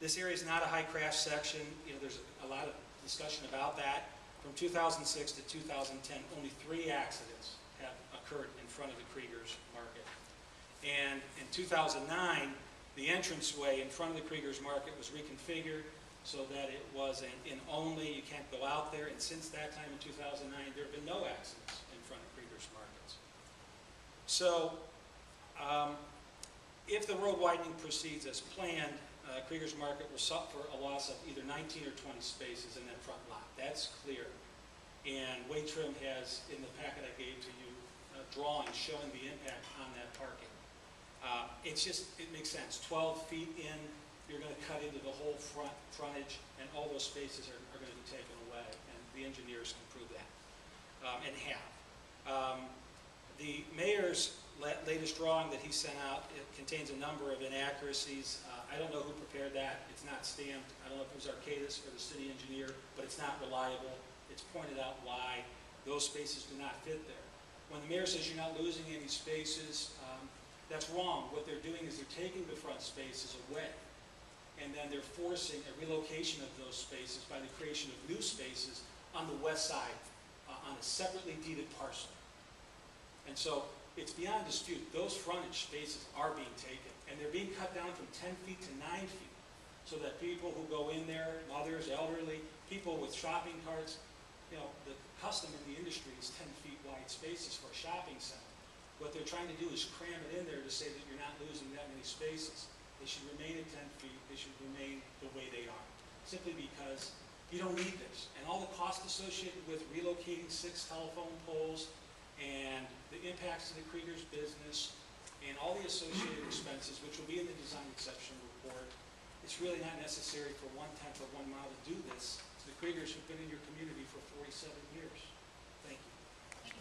This area is not a high crash section. You know, there's a lot of discussion about that. From 2006 to 2010, only 3 accidents have occurred in front of the Kriegers market. And in 2009, the entranceway in front of the Kriegers market was reconfigured so that it was in only, you can't go out there. And since that time in 2009, there have been no accidents in front of Kriegers markets. So, if the road widening proceeds as planned, Kriegers Market will suffer a loss of either 19 or 20 spaces in that front lot. That's clear. And Wade Trim has, in the packet I gave to you, drawings showing the impact on that parking. It makes sense. 12 feet in, you're going to cut into the whole frontage, and all those spaces are going to be taken away. And the engineers can prove that, and have. The mayor's latest drawing that he sent out, it contains a number of inaccuracies. I don't know who prepared that. It's not stamped. I don't know if it was Arcadis or the city engineer, but it's not reliable. It's pointed out why those spaces do not fit there. When the mayor says you're not losing any spaces, that's wrong. What they're doing is they're taking the front spaces away, and then they're forcing a relocation of those spaces by the creation of new spaces on the west side, on a separately deeded parcel. And so it's beyond dispute. Those frontage spaces are being taken, and they're being cut down from 10 feet to 9 feet, so that people who go in there, mothers, elderly, people with shopping carts, you know, the custom in the industry is 10 feet wide spaces for a shopping center. What they're trying to do is cram it in there to say that you're not losing that many spaces. They should remain at 10 feet. They should remain the way they are, simply because you don't need this. And all the costs associated with relocating 6 telephone poles and the impacts to the Kriegers business and all the associated expenses, which will be in the design exception report, it's really not necessary for 1/10 of 1 mile to do this. The Kriegers have been in your community for 47 years. Thank you.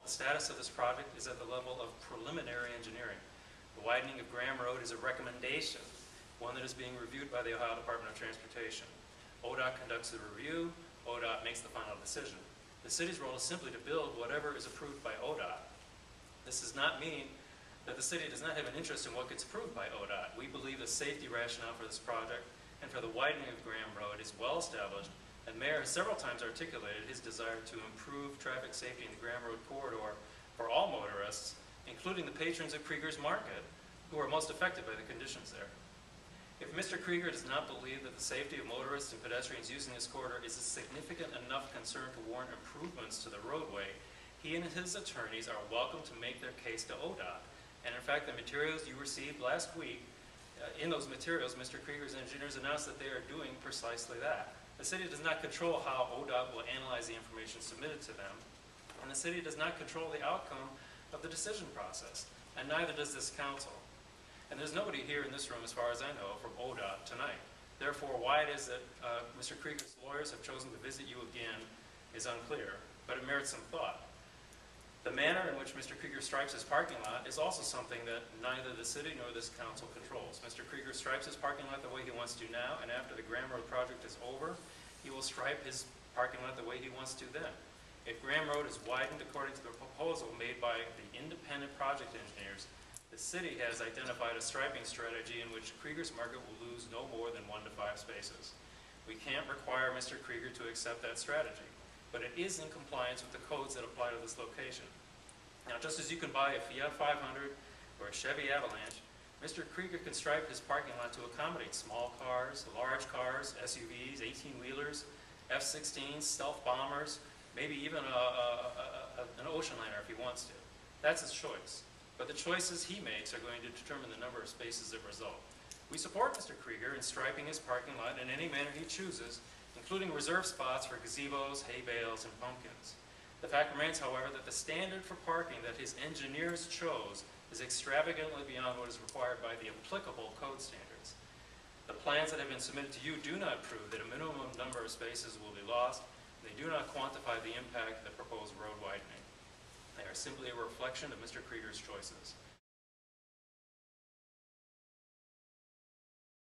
The status of this project is at the level of preliminary engineering. The widening of Graham Road is a recommendation, one that is being reviewed by the Ohio Department of Transportation. ODOT conducts the review, ODOT makes the final decision. The city's role is simply to build whatever is approved by ODOT. This does not mean that the city does not have an interest in what gets approved by ODOT. We believe the safety rationale for this project and for the widening of Graham Road is well established, and Mayor has several times articulated his desire to improve traffic safety in the Graham Road corridor for all motorists, including the patrons of Kriegers Market, who are most affected by the conditions there. If Mr. Krieger does not believe that the safety of motorists and pedestrians using this corridor is a significant enough concern to warrant improvements to the roadway, he and his attorneys are welcome to make their case to ODOT. And in fact, the materials you received last week, in those materials, Mr. Krieger's engineers announced that they are doing precisely that. The city does not control how ODOT will analyze the information submitted to them, and the city does not control the outcome of the decision process, and neither does this council. And there's nobody here in this room, as far as I know, from ODOT tonight. Therefore, why it is that Mr. Krieger's lawyers have chosen to visit you again is unclear, but it merits some thought. The manner in which Mr. Krieger stripes his parking lot is also something that neither the city nor this council controls. Mr. Krieger stripes his parking lot the way he wants to now, and after the Graham Road project is over, he will stripe his parking lot the way he wants to then. If Graham Road is widened according to the proposal made by the independent project engineers, the city has identified a striping strategy in which Kriegers Market will lose no more than 1 to 5 spaces. We can't require Mr. Krieger to accept that strategy, but it is in compliance with the codes that apply to this location. Now, just as you can buy a Fiat 500 or a Chevy Avalanche, Mr. Krieger can stripe his parking lot to accommodate small cars, large cars, SUVs, 18-wheelers, F-16s, stealth bombers, maybe even an ocean liner if he wants to. That's his choice. But the choices he makes are going to determine the number of spaces that result. We support Mr. Krieger in striping his parking lot in any manner he chooses, including reserved spots for gazebos, hay bales, and pumpkins. The fact remains, however, that the standard for parking that his engineers chose is extravagantly beyond what is required by the applicable code standards. The plans that have been submitted to you do not prove that a minimum number of spaces will be lost. They do not quantify the impact of the proposed road widening. They are simply a reflection of Mr. Krieger's choices.